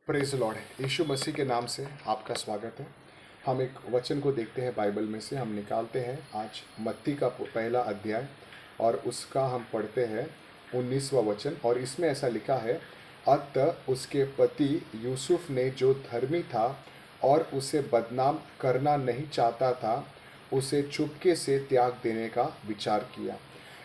Praise Lord. यीशु मसीह के नाम से आपका स्वागत है। हम एक वचन को देखते हैं बाइबल में से, हम निकालते हैं आज मत्ती का पहला अध्याय और उसका हम पढ़ते हैं 19वां वचन। और इसमें ऐसा लिखा है, अतः उसके पति यूसुफ ने जो धर्मी था और उसे बदनाम करना नहीं चाहता था, उसे चुपके से त्याग देने का विचार किया।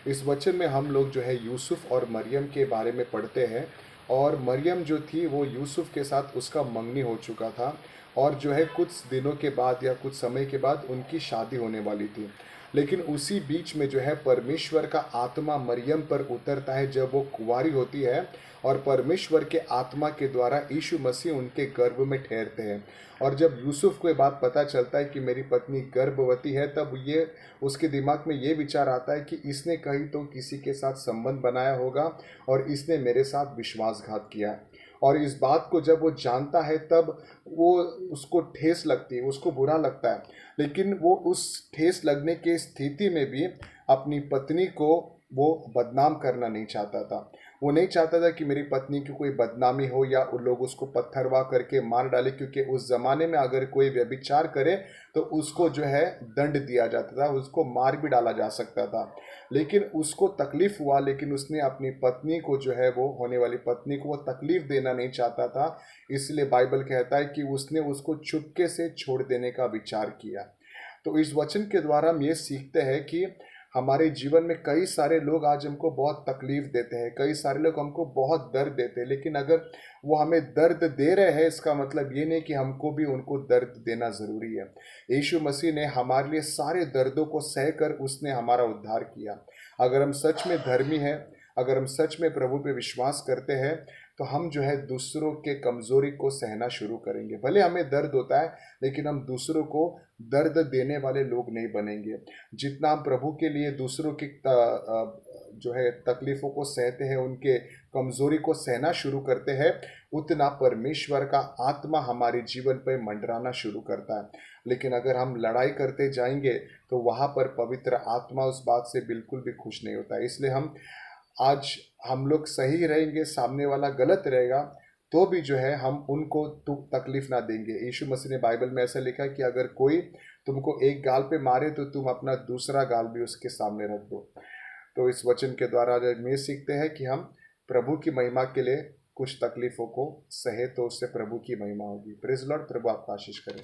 इस वचन में हम लोग जो है यूसुफ और मरियम के बारे में पढ़ते हैं। और मरियम जो थी वो यूसुफ के साथ उसका मंगनी हो चुका था और जो है कुछ दिनों के बाद या कुछ समय के बाद उनकी शादी होने वाली थी। लेकिन उसी बीच में जो है परमेश्वर का आत्मा मरियम पर उतरता है जब वो कुंवारी होती है, और परमेश्वर के आत्मा के द्वारा यीशु मसीह उनके गर्भ में ठहरते हैं। और जब यूसुफ को ये बात पता चलता है कि मेरी पत्नी गर्भवती है, तब ये उसके दिमाग में ये विचार आता है कि इसने कहीं तो किसी के साथ संबंध बनाया होगा और इसने मेरे साथ विश्वासघात किया। और इस बात को जब वो जानता है तब वो उसको ठेस लगती है, उसको बुरा लगता है। लेकिन वो उस ठेस लगने की स्थिति में भी अपनी पत्नी को वो बदनाम करना नहीं चाहता था। वो नहीं चाहता था कि मेरी पत्नी की कोई बदनामी हो या उन लोग उसको पत्थरवा करके मार डाले, क्योंकि उस ज़माने में अगर कोई व्यभिचार करे तो उसको जो है दंड दिया जाता था, उसको मार भी डाला जा सकता था। लेकिन उसको तकलीफ हुआ, लेकिन उसने अपनी पत्नी को जो है वो होने वाली पत्नी को वो तकलीफ देना नहीं चाहता था। इसलिए बाइबल कहता है कि उसने उसको चुपके से छोड़ देने का विचार किया। तो इस वचन के द्वारा हम ये सीखते हैं कि हमारे जीवन में कई सारे लोग आज हमको बहुत तकलीफ देते हैं, कई सारे लोग हमको बहुत दर्द देते हैं। लेकिन अगर वो हमें दर्द दे रहे हैं, इसका मतलब ये नहीं कि हमको भी उनको दर्द देना ज़रूरी है। यीशु मसीह ने हमारे लिए सारे दर्दों को सह कर उसने हमारा उद्धार किया। अगर हम सच में धर्मी हैं, अगर हम सच में प्रभु पे विश्वास करते हैं, तो हम जो है दूसरों के कमज़ोरी को सहना शुरू करेंगे। भले हमें दर्द होता है, लेकिन हम दूसरों को दर्द देने वाले लोग नहीं बनेंगे। जितना हम प्रभु के लिए दूसरों की जो है तकलीफ़ों को सहते हैं, उनके कमज़ोरी को सहना शुरू करते हैं, उतना परमेश्वर का आत्मा हमारे जीवन पर मंडराना शुरू करता है। लेकिन अगर हम लड़ाई करते जाएंगे तो वहाँ पर पवित्र आत्मा उस बात से बिल्कुल भी खुश नहीं होता है। इसलिए आज हम लोग सही रहेंगे, सामने वाला गलत रहेगा, तो भी जो है हम उनको तकलीफ ना देंगे। यीशु मसीह ने बाइबल में ऐसा लिखा कि अगर कोई तुमको एक गाल पे मारे तो तुम अपना दूसरा गाल भी उसके सामने रख दो। तो इस वचन के द्वारा आज हम ये सीखते हैं कि हम प्रभु की महिमा के लिए कुछ तकलीफों को सहे तो उससे प्रभु की महिमा होगी। Praise Lord. प्रभु आपका आशीष करें।